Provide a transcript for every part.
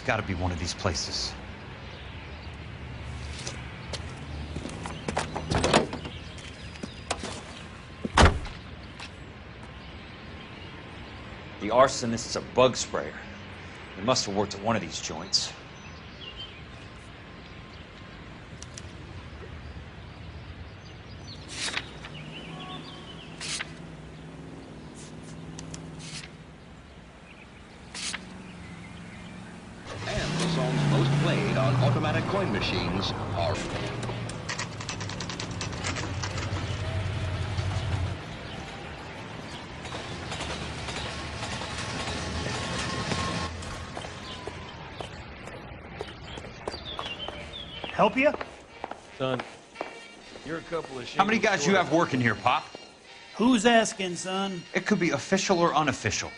It's gotta be one of these places. The arsonist's a bug sprayer. He must have worked at one of these joints. And the songs most played on automatic coin machines are... Help you? Son, you're a couple of... How many guys you have working here, Pop? Who's asking, son? It could be official or unofficial.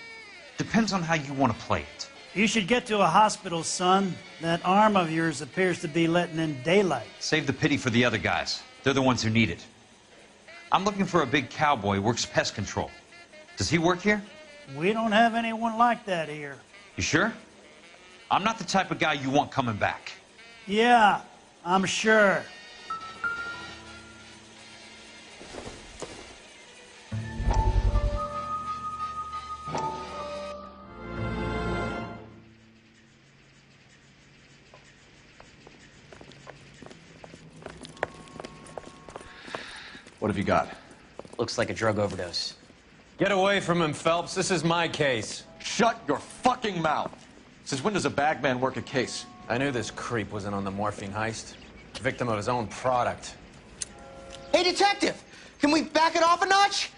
Depends on how you want to play it. You should get to a hospital, son. That arm of yours appears to be letting in daylight. Save the pity for the other guys. They're the ones who need it. I'm looking for a big cowboy who works pest control. Does he work here? We don't have anyone like that here. You sure? I'm not the type of guy you want coming back. Yeah, I'm sure. What have you got? Looks like a drug overdose. Get away from him, Phelps. This is my case. Shut your fucking mouth! Since when does a bagman work a case? I knew this creep was in on the morphine heist. Victim of his own product. Hey, detective! Can we back it off a notch?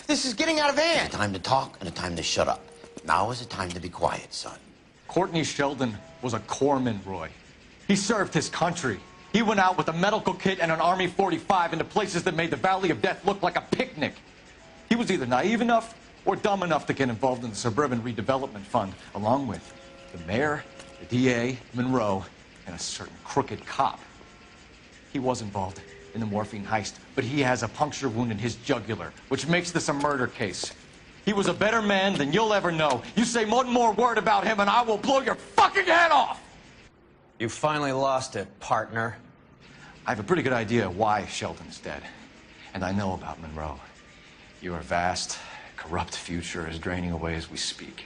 This is getting out of hand. A time to talk and a time to shut up. Now is the time to be quiet, son. Courtney Sheldon was a corpsman, Roy. He served his country. He went out with a medical kit and an Army 45 into places that made the Valley of Death look like a picnic. He was either naive enough or dumb enough to get involved in the Suburban Redevelopment Fund, along with the mayor, the DA, Monroe, and a certain crooked cop. He was involved in the morphine heist, but he has a puncture wound in his jugular, which makes this a murder case. He was a better man than you'll ever know. You say one more word about him and I will blow your fucking head off! You finally lost it, partner. I have a pretty good idea why Sheldon's dead. And I know about Monroe. Your vast, corrupt future is draining away as we speak.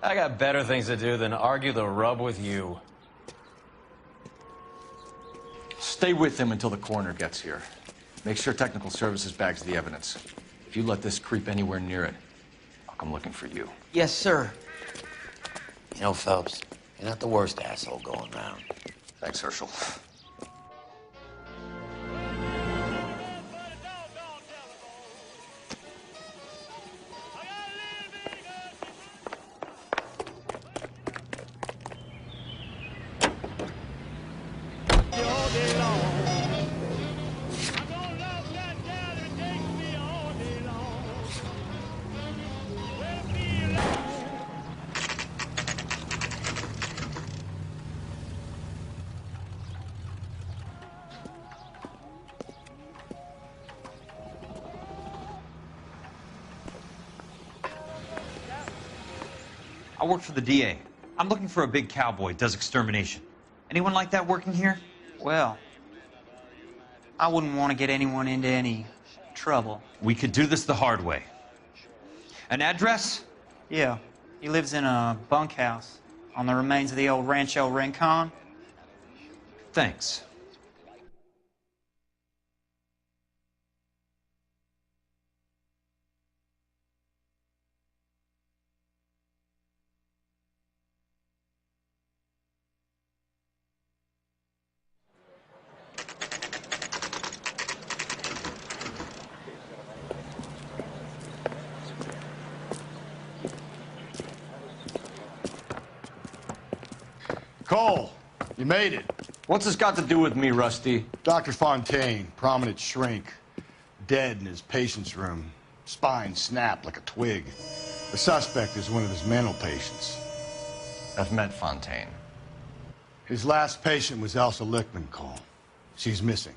I got better things to do than argue the rub with you. Stay with him until the coroner gets here. Make sure technical services bags the evidence. If you let this creep anywhere near it, I'll come looking for you. Yes, sir. You know, Phelps, you're not the worst asshole going round. Thanks, Herschel. I work for the DA. I'm looking for a big cowboy, does extermination. Anyone like that working here? Well, I wouldn't want to get anyone into any trouble. We could do this the hard way. An address? Yeah, he lives in a bunkhouse on the remains of the old Rancho Rincon. Thanks. Cole, you made it. What's this got to do with me, Rusty? Dr. Fontaine, prominent shrink, dead in his patient's room. Spine snapped like a twig. The suspect is one of his mental patients. I've met Fontaine. His last patient was Elsa Lichtman, Cole. She's missing.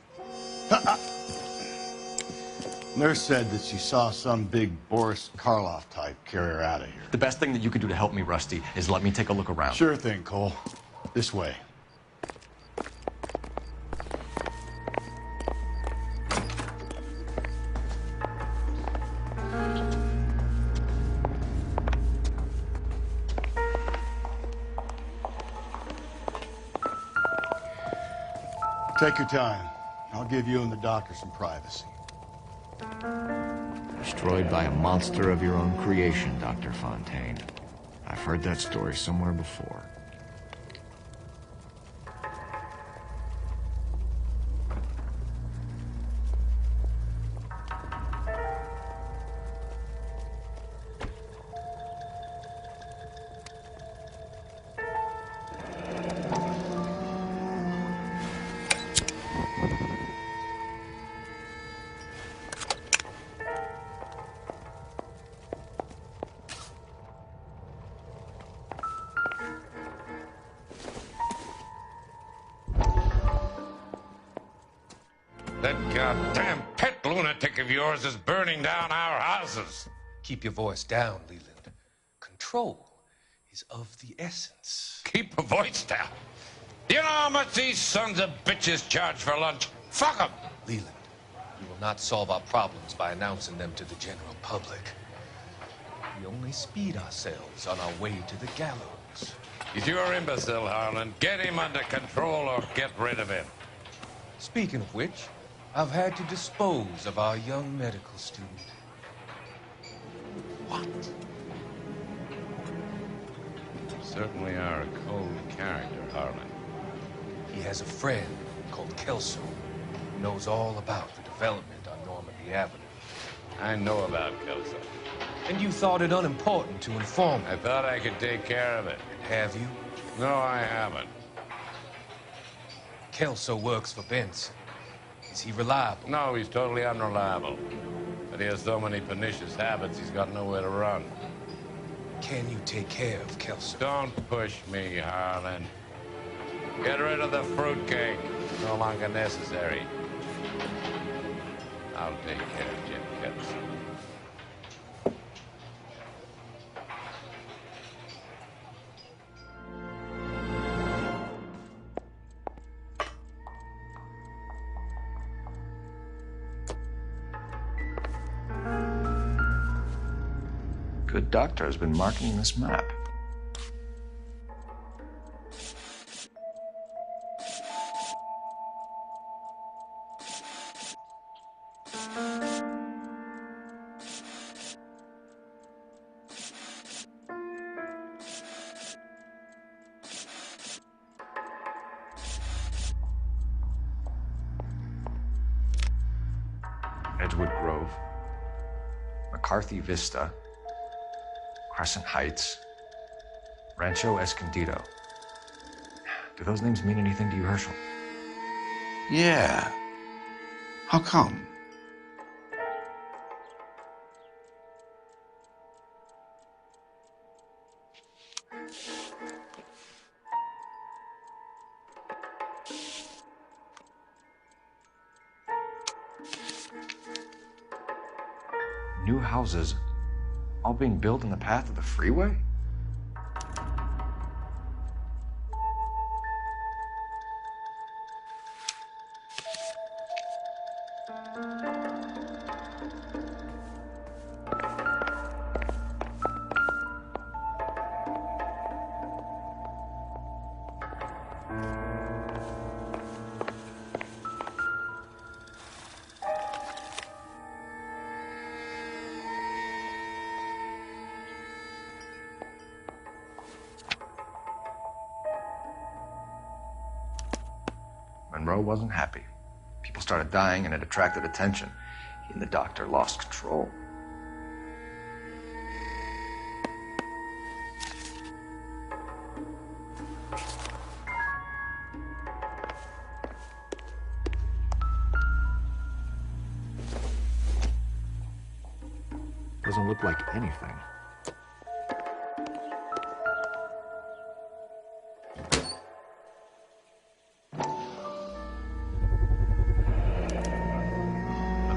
Nurse said that she saw some big Boris Karloff type carry her out of here. The best thing that you could do to help me, Rusty, is let me take a look around. Sure thing, Cole. This way. Take your time. I'll give you and the doctor some privacy. Destroyed by a monster of your own creation, Dr. Fontaine. I've heard that story somewhere before. That goddamn pet lunatic of yours is burning down our houses. Keep your voice down, Leland. Control is of the essence. Keep your voice down. You know how much these sons of bitches charge for lunch? Fuck them. Leland, we will not solve our problems by announcing them to the general public. We only speed ourselves on our way to the gallows. He's your imbecile, Harlan. Get him under control or get rid of him. Speaking of which, I've had to dispose of our young medical student. What? You certainly are a cold character, Harlan. He has a friend called Kelso who knows all about the development on Normandy Avenue. I know about Kelso. And you thought it unimportant to inform me. I thought I could take care of it. Have you? No, I haven't. Kelso works for Benson. Is he reliable? No, he's totally unreliable. But he has so many pernicious habits, he's got nowhere to run. Can you take care of Kelso? Don't push me, Harlan. Get rid of the fruitcake. No longer necessary. I'll take care of Jim Kelso. Good doctor has been marking this map. Edgewood Grove, McCarthy Vista, Crescent Heights, Rancho Escondido. Do those names mean anything to you, Herschel? Yeah. How come? New houses all being built in the path of the freeway? Monroe wasn't happy. People started dying and it attracted attention. He and the doctor lost control. Doesn't look like anything.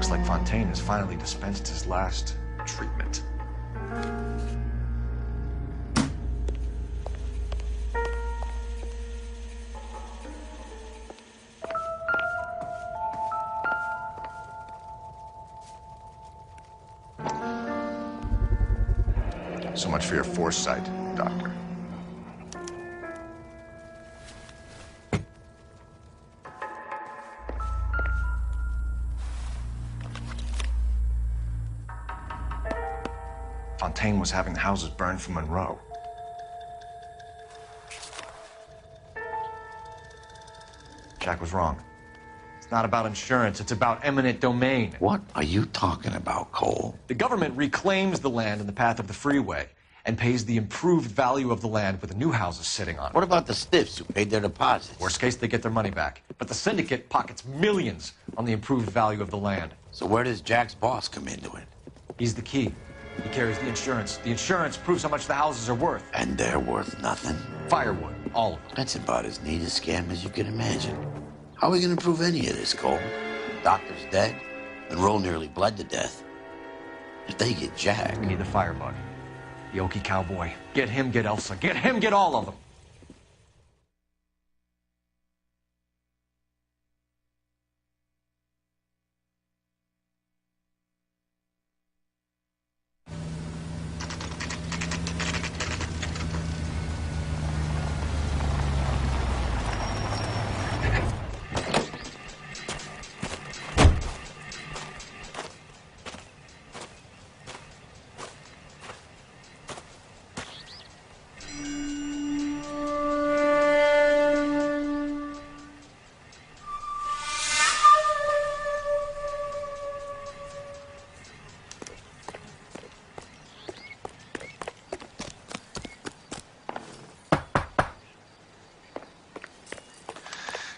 Looks like Fontaine has finally dispensed his last treatment. So much for your foresight, Doctor. Fontaine was having the houses burned for Monroe. Jack was wrong. It's not about insurance, it's about eminent domain. What are you talking about, Cole? The government reclaims the land in the path of the freeway and pays the improved value of the land with the new houses sitting on it. What about the stiffs who paid their deposits? Worst case, they get their money back. But the syndicate pockets millions on the improved value of the land. So where does Jack's boss come into it? He's the key. He carries the insurance. The insurance proves how much the houses are worth. And they're worth nothing? Firewood, all of them. That's about as neat a scam as you can imagine. How are we going to prove any of this, Cole? The doctor's dead. Monroe nearly bled to death. If they get Jack... We need the firebug. The Okie cowboy. Get him, get Elsa. Get him, get all of them.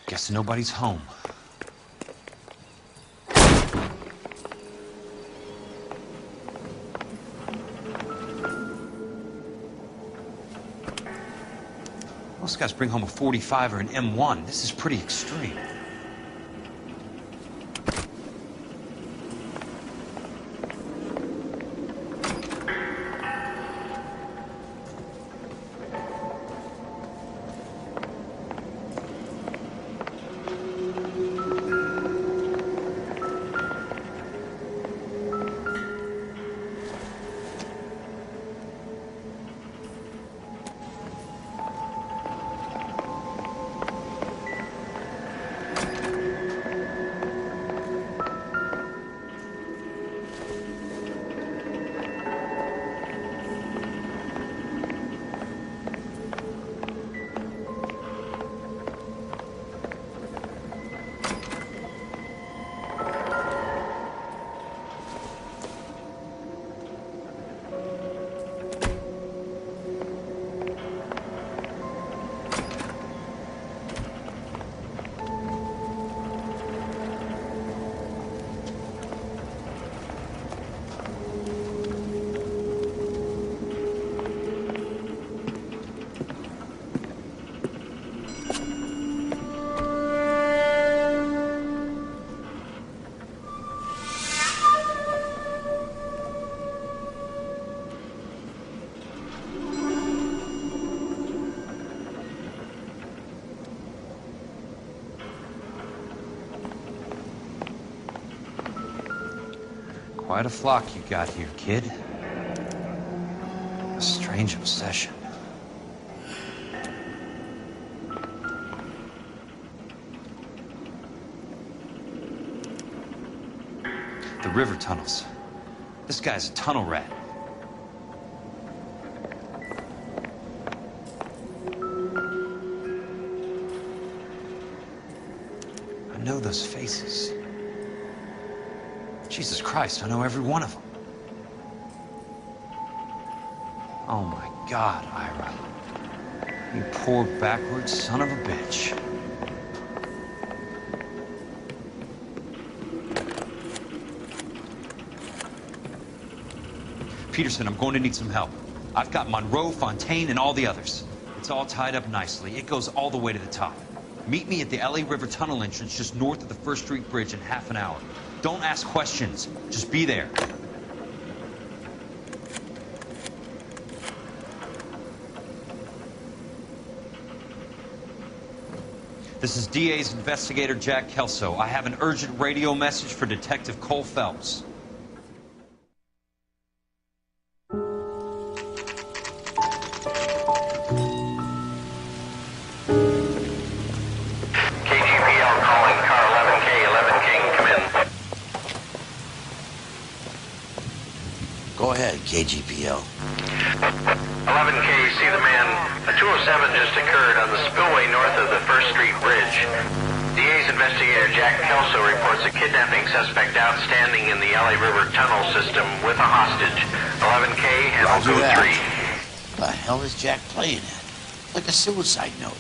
Guess nobody's home. Most guys bring home a 45 or an M1. This is pretty extreme. Quite a flock you got here, kid. A strange obsession. The river tunnels. This guy's a tunnel rat. I know those faces. Jesus Christ, I know every one of them. Oh my God, Ira. You poor backward son of a bitch. Peterson, I'm going to need some help. I've got Monroe, Fontaine, and all the others. It's all tied up nicely. It goes all the way to the top. Meet me at the LA River Tunnel entrance just north of the First Street Bridge in half an hour. Don't ask questions. Just be there. This is DA's investigator, Jack Kelso. I have an urgent radio message for Detective Cole Phelps. KGPL calling car 11K, 11K, come in. Go ahead, KGPL. 11K, see the man. A 207 just occurred on the spillway north of the 1st Street Bridge. DA's investigator Jack Kelso reports a kidnapping suspect outstanding in the LA River tunnel system with a hostage. 11K, handle code 3. The hell is Jack playing at? Like a suicide note.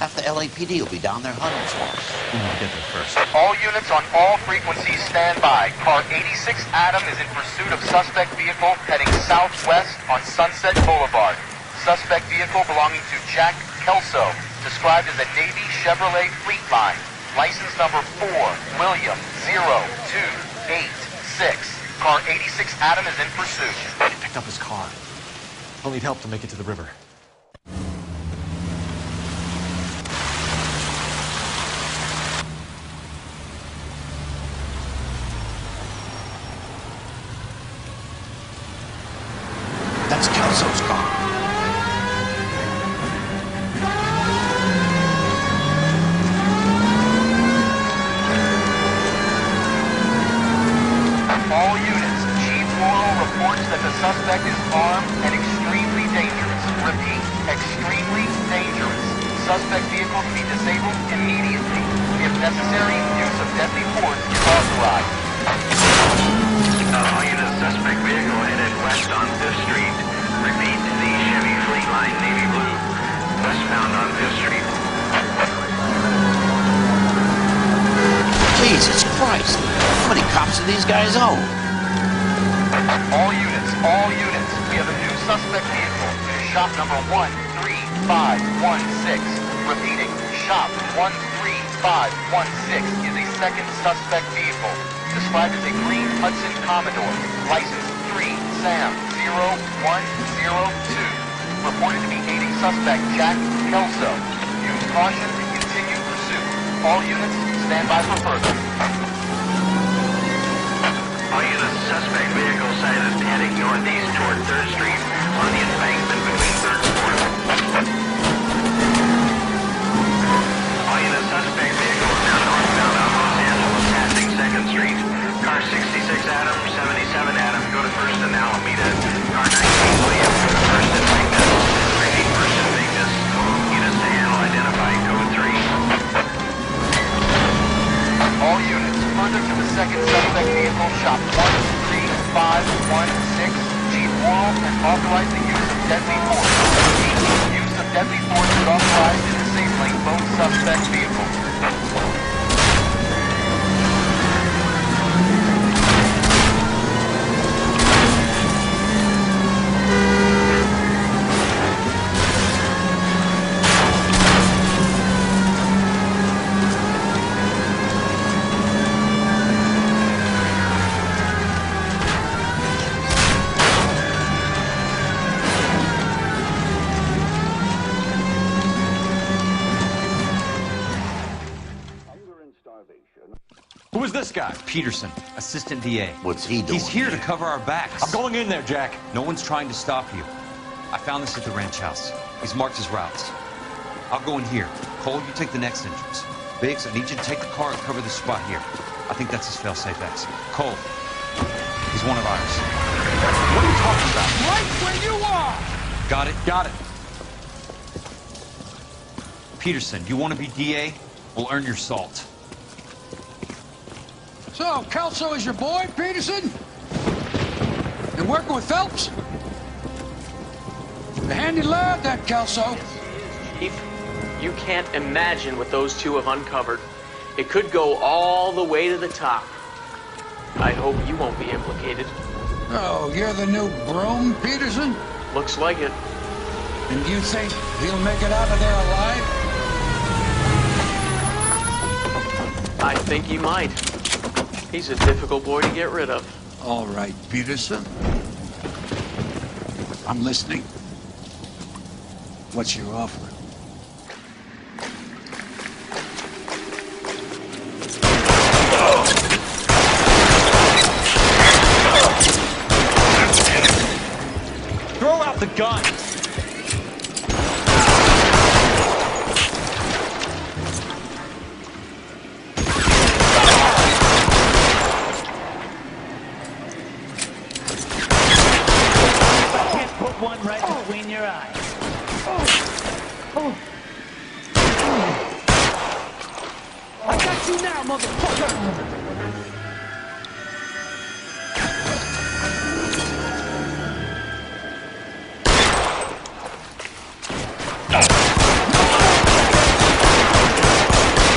Half the LAPD will be down there hunting for us. We need to get there first. All units on all frequencies stand by. Car 86 Adam is in pursuit of suspect vehicle heading southwest on Sunset Boulevard. Suspect vehicle belonging to Jack Kelso, described as a Navy Chevrolet Fleetline. License number 4, William 0286. Car 86 Adam is in pursuit. He picked up his car. He'll need help to make it to the river. That's Kelso's car. All units, Chief Laurel reports that the suspect is armed and extremely dangerous. Repeat, extremely dangerous. Suspect vehicle to be disabled immediately. If necessary, use of deadly force is authorized. All units, suspect vehicle headed west on 5th Street. Repeat, the Chevy Fleetline navy blue. Westbound on 5th Street. Jesus Christ. How many cops do these guys own? All units, we have a new suspect vehicle. Shop number 13516. Repeating, shop 13516 is a second suspect vehicle, described as a green Hudson Commodore, license 3 Sam 0102. Reported to be aiding suspect Jack Kelso. Use caution to continue pursuit. All units, stand by for further. All units, suspect vehicle sighted heading northeast toward 3rd Street on the embankment between 3rd and 4th. All units, suspect vehicle now northbound on Los Angeles, passing 2nd Street. Car 66 Adam, 77 Adam, go to 1st and Alameda. Car 19 William, go to 1st and Magnus. Repeat, 1st and Magnus. Units to handle, identify code 3. All units, further to the second suspect vehicle, shop 13516. Chief Laurel has authorized the use of deadly force. Use of deadly force is authorized in disabling both suspect vehicles. Who is this guy? Peterson, assistant DA. What's he doing? He's here to cover our backs. I'm going in there, Jack. No one's trying to stop you. I found this at the ranch house. He's marked his routes. I'll go in here. Cole, you take the next entrance. Biggs, I need you to take the car and cover this spot here. I think that's his fail-safe exit. Cole, he's one of ours. What are you talking about? Right where you are! Got it? Got it. Peterson, you want to be DA? We'll earn your salt. So, Kelso is your boy, Peterson? And working with Phelps? A handy lad, that Kelso. Chief, you can't imagine what those two have uncovered. It could go all the way to the top. I hope you won't be implicated. Oh, you're the new broom, Peterson? Looks like it. And you think he'll make it out of there alive? I think he might. He's a difficult boy to get rid of. All right, Peterson. I'm listening. What's your offer? Throw out the gun! One right between your eyes. I got you now, motherfucker!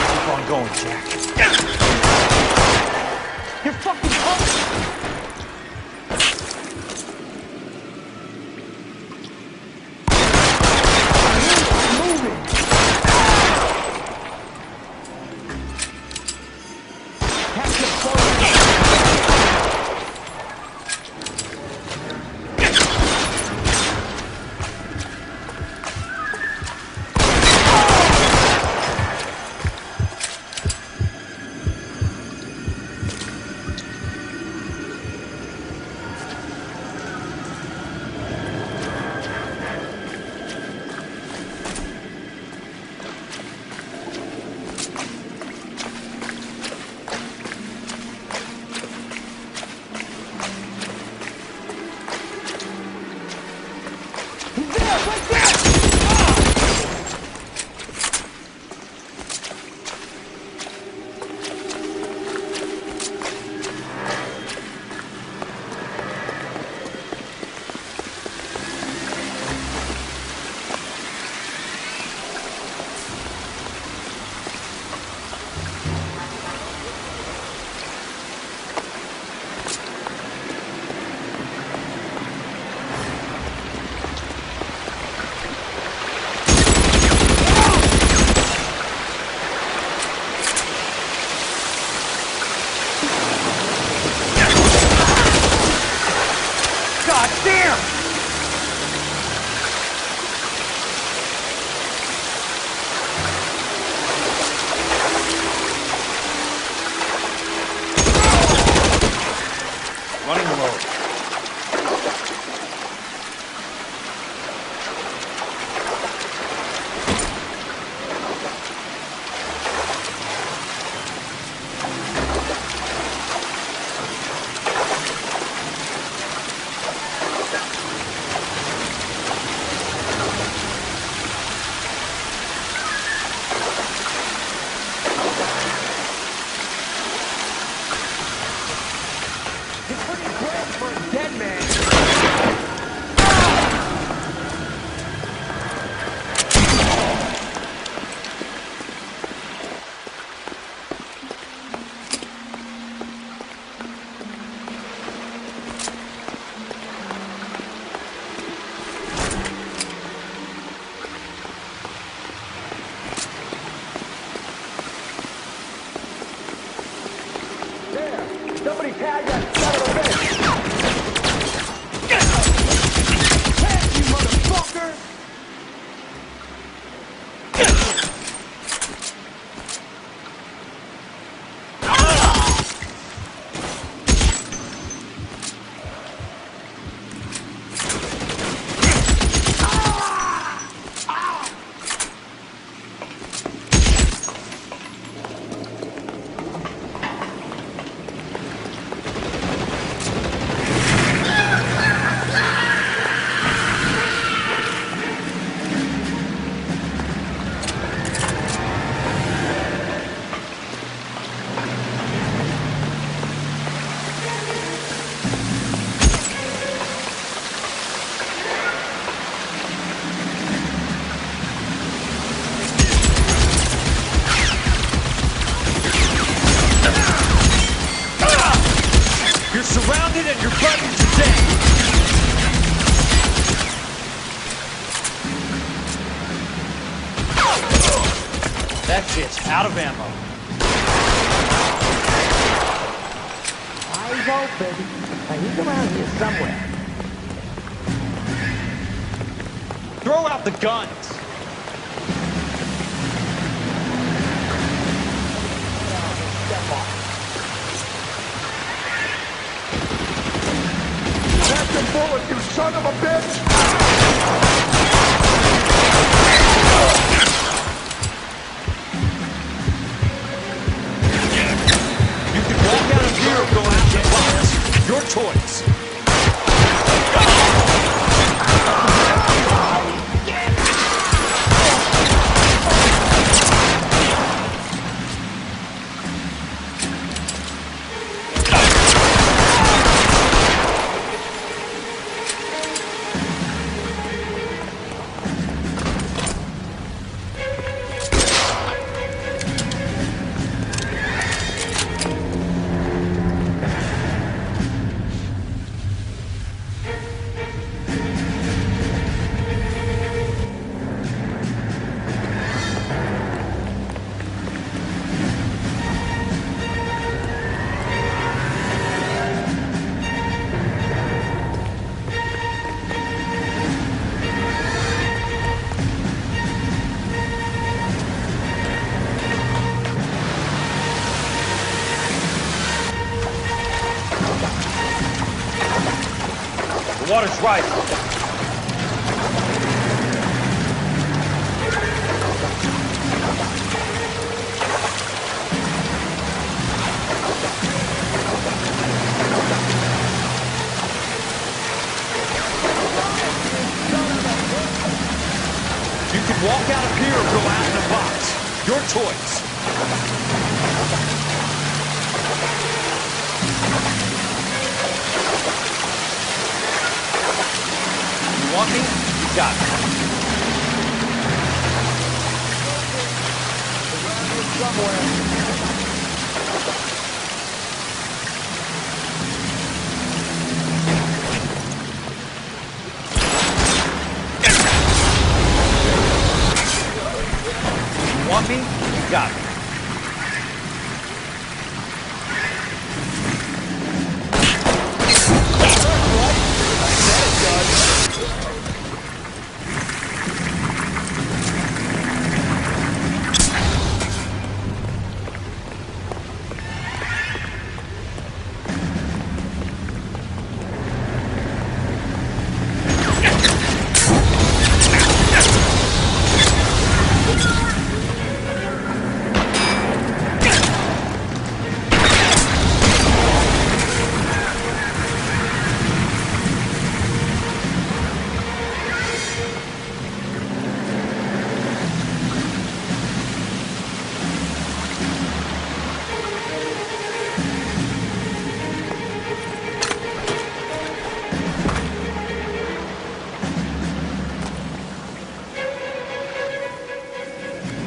Keep on going, Jack. You're fucking close! That shit's out of ammo. vault, baby. Now, he's around here somewhere. Throw out the guns! Catch a bullet, you son of a bitch! You can walk out of here or go out the box. Your choice. The water's rising. You can walk out of here or go out in a box. Your choice. You want me? You got it. You want me? You got it.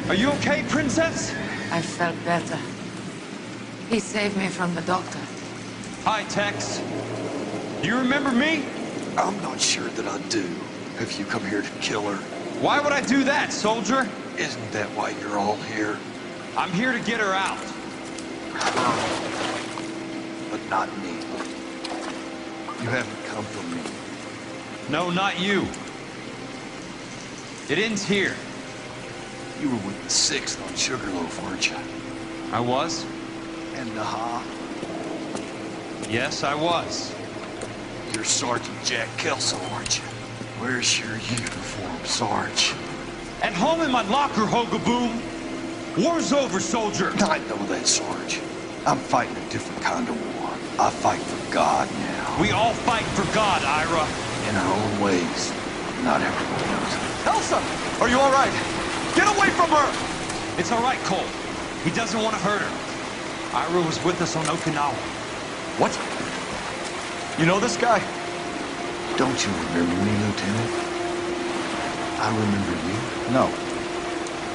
Are you okay, Princess? I felt better. He saved me from the doctor. Hi, Tex. Do you remember me? I'm not sure that I do. Have you come here to kill her? Why would I do that, soldier? Isn't that why you're all here? I'm here to get her out. But not me. You haven't come for me. No, not you. It ends here. You were with the 6th on Sugarloaf, weren't you? I was? And Naha? Yes, I was. You're Sergeant Jack Kelso, aren't you? Where's your uniform, Sarge? At home in my locker, Hogaboom. War's over, soldier. I know that, Sarge. I'm fighting a different kind of war. I fight for God now. We all fight for God, Ira. In our own ways. Not everyone knows it. Elsa! Are you all right? Get away from her! It's all right, Cole. He doesn't want to hurt her. Ira was with us on Okinawa. What? You know this guy? Don't you remember me, Lieutenant? I remember you. No.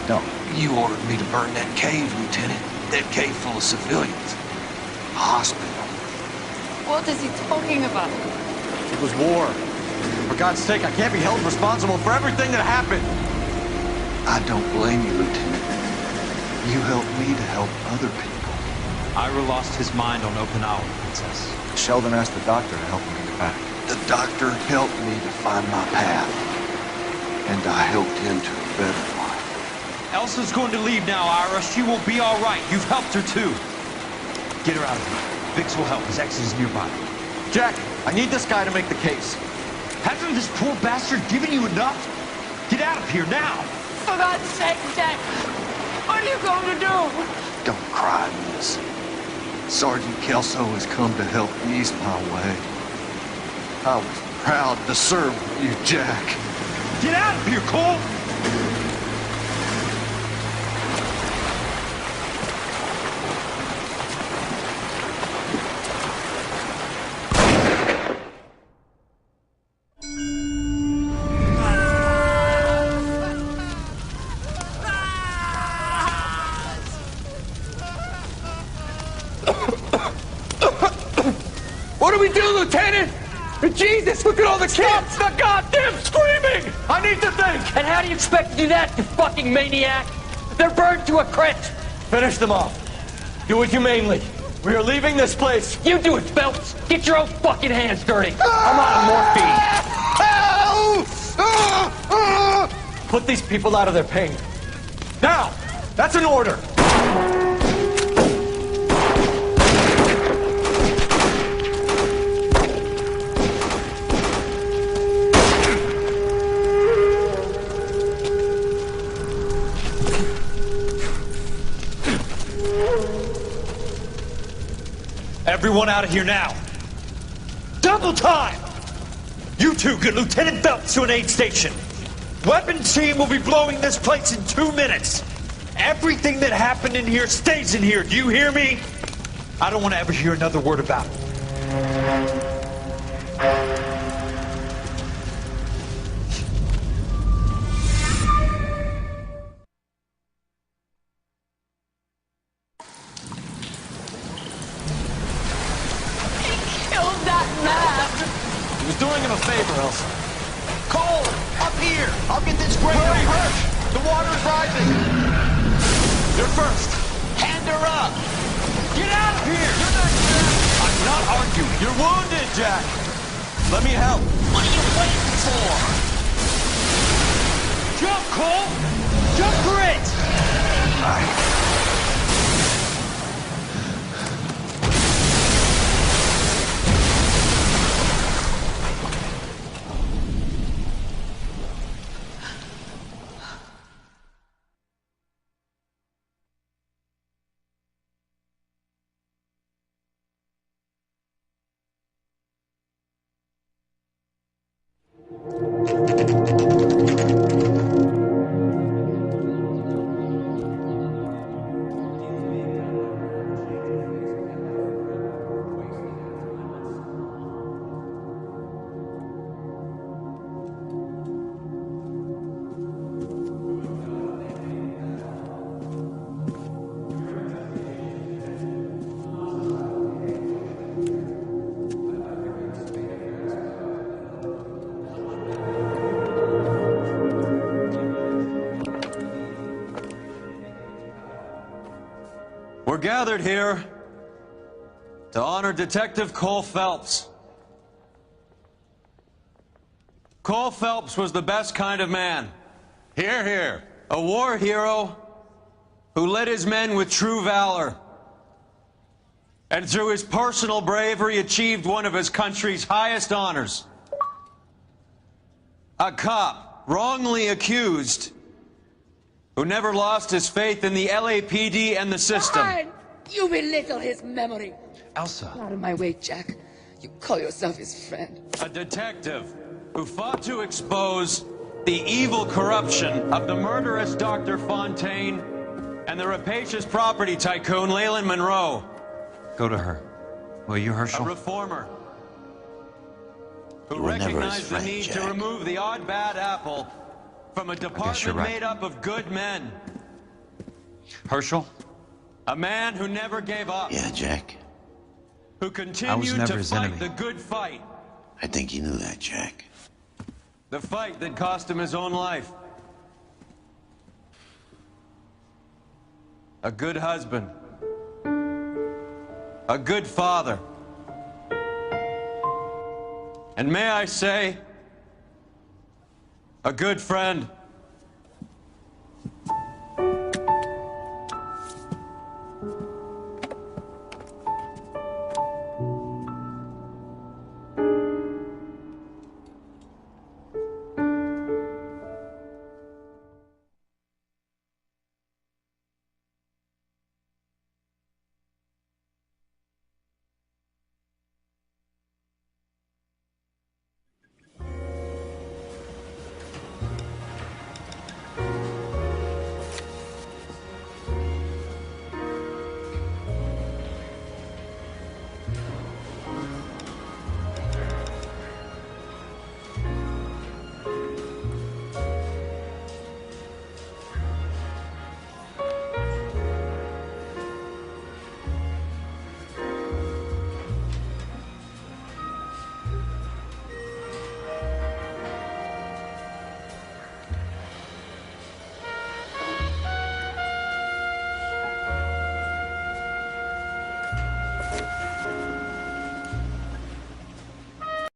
No. You ordered me to burn that cave, Lieutenant. That cave full of civilians. A hospital. What is he talking about? It was war. For God's sake, I can't be held responsible for everything that happened. I don't blame you, Lieutenant. You helped me to help other people. Ira lost his mind on Okinawa, Princess. Sheldon asked the doctor to help him get back. The doctor helped me to find my path. And I helped him to a better life. Elsa's going to leave now, Ira. She will be all right. You've helped her, too. Get her out of here. Vix will help. His ex is nearby. Jack, I need this guy to make the case. Hasn't this poor bastard given you enough? Get out of here now! For God's sake, Jack! What are you going to do? Don't cry, miss. Sergeant Kelso has come to help ease my way. I was proud to serve you, Jack. Get out of here, Cole! What do we do, Lieutenant? Jesus, look at all the kids! Stop the goddamn screaming! I need to think! And how do you expect to do that, you fucking maniac? They're burned to a crisp! Finish them off. Do it humanely. We are leaving this place. You do it, Phelps! Get your own fucking hands dirty! I'm on morphine! Put these people out of their pain. Now! That's an order! Everyone out of here now. Double time! You two get Lieutenant Phelps to an aid station. Weapons team will be blowing this place in 2 minutes. Everything that happened in here stays in here. Do you hear me? I don't want to ever hear another word about it. He was doing him a favor, Elsa. Cole, up here. I'll get this grate. Hurry, hurry! The water's rising. You're first. Hand her up. Get out of here! You're not Jack. I'm not arguing. You're wounded, Jack. Let me help. What are you waiting for? Jump, Cole! Jump for it! We're gathered here to honor Detective Cole Phelps. Cole Phelps was the best kind of man. Hear, hear. A war hero who led his men with true valor. And through his personal bravery achieved one of his country's highest honors. A cop wrongly accused who never lost his faith in the LAPD and the system. Fine. You belittle his memory. Elsa. Out of my way, Jack. You call yourself his friend. A detective who fought to expose the evil corruption of the murderous Dr. Fontaine and the rapacious property tycoon Leyland Monroe. Go to her. Will you, Herschel? A reformer who recognized the need to remove the odd bad apple from a department made up of good men. Herschel? A man who never gave up. Yeah, Jack. Who continued to fight the good fight. I think you knew that, Jack. The fight that cost him his own life. A good husband. a good father, and may I say, a good friend.